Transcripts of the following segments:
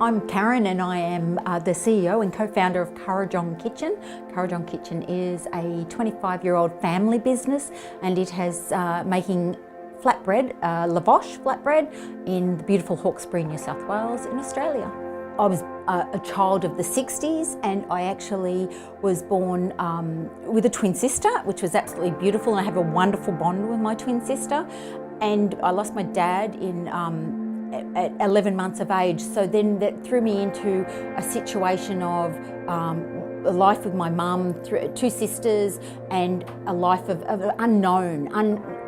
I'm Karen and I am the CEO and co-founder of Kurrajong Kitchen. Kurrajong Kitchen is a 25-year-old family business and it has making flatbread, lavosh flatbread in the beautiful Hawkesbury, New South Wales in Australia. I was a child of the 60s and I actually was born with a twin sister, which was absolutely beautiful. I have a wonderful bond with my twin sister, and I lost my dad at 11 months of age. So then that threw me into a situation of a life with my mum, two sisters, and a life of unknown,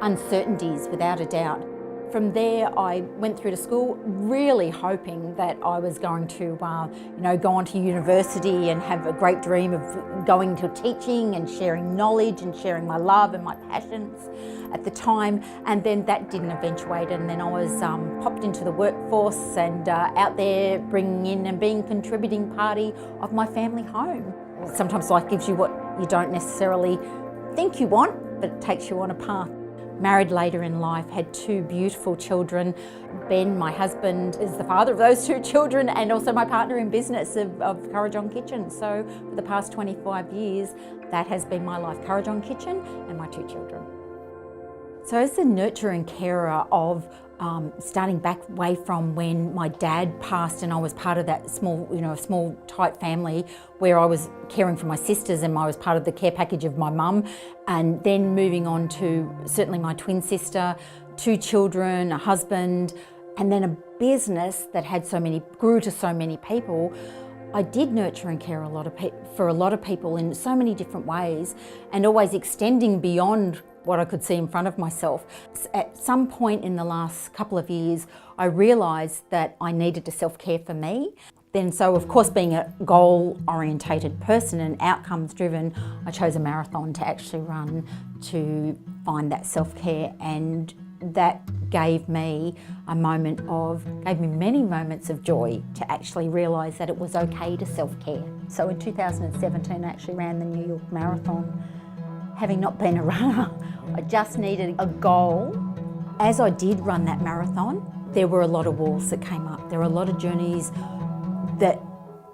uncertainties without a doubt. From there, I went through to school, really hoping that I was going to, go on to university and have a great dream of going to teaching and sharing knowledge and sharing my love and my passions at the time. And then that didn't eventuate, and then I was popped into the workforce and out there bringing in and being a contributing party of my family home. Sometimes life gives you what you don't necessarily think you want, but it takes you on a path. Married later in life, had two beautiful children. Ben, my husband, is the father of those two children and also my partner in business of Kurrajong Kitchen. So for the past 25 years, that has been my life, Kurrajong Kitchen and my two children. So as the nurturer and carer of starting back way from when my dad passed and I was part of that small tight family where I was caring for my sisters and I was part of the care package of my mum, and then moving on to certainly my twin sister, two children, a husband, and then a business that grew to so many people. I did nurture and care for a lot of people in so many different ways, and always extending beyond what I could see in front of myself. At some point in the last couple of years, I realised that I needed to self-care for me. Then, so of course, being a goal-orientated person and outcomes-driven, I chose a marathon to actually run to find that self-care, and that gave me many moments of joy to actually realise that it was okay to self-care. So in 2017, I actually ran the New York Marathon. Having not been a runner, I just needed a goal. As I did run that marathon, there were a lot of walls that came up. There were a lot of journeys that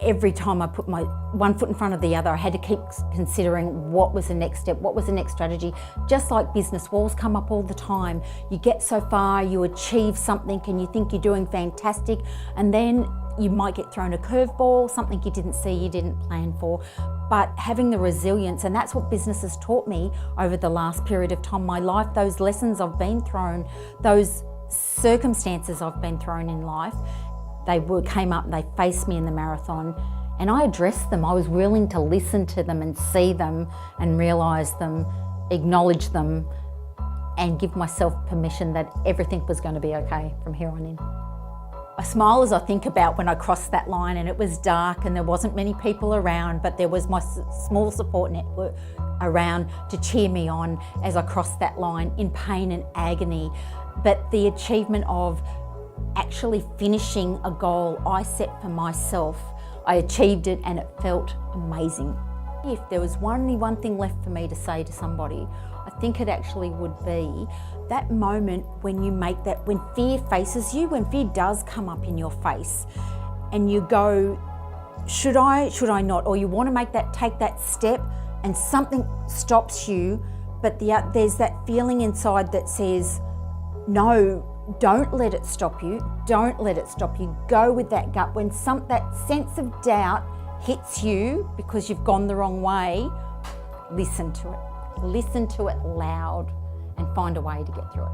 every time I put my one foot in front of the other, I had to keep considering what was the next step, what was the next strategy. Just like business, walls come up all the time. You get so far, you achieve something and you think you're doing fantastic, and then you might get thrown a curveball, something you didn't see, you didn't plan for. But having the resilience, and that's what business has taught me over the last period of time, my life, those lessons I've been thrown, those circumstances I've been thrown in life, came up, they faced me in the marathon, and I addressed them. I was willing to listen to them and see them and realise them, acknowledge them, and give myself permission that everything was going to be okay from here on in. I smile as I think about when I crossed that line, and it was dark and there wasn't many people around, but there was my small support network around to cheer me on as I crossed that line in pain and agony. But the achievement of actually finishing a goal I set for myself, I achieved it and it felt amazing. If there was only one thing left for me to say to somebody, I think it actually would be that moment when you make that, when fear faces you, when fear does come up in your face and you go, should I not? Or you want to take that step and something stops you, but there's that feeling inside that says, no, don't let it stop you. Don't let it stop you. Go with that gut. When that sense of doubt hits you because you've gone the wrong way, listen to it. Listen to it loud and find a way to get through it.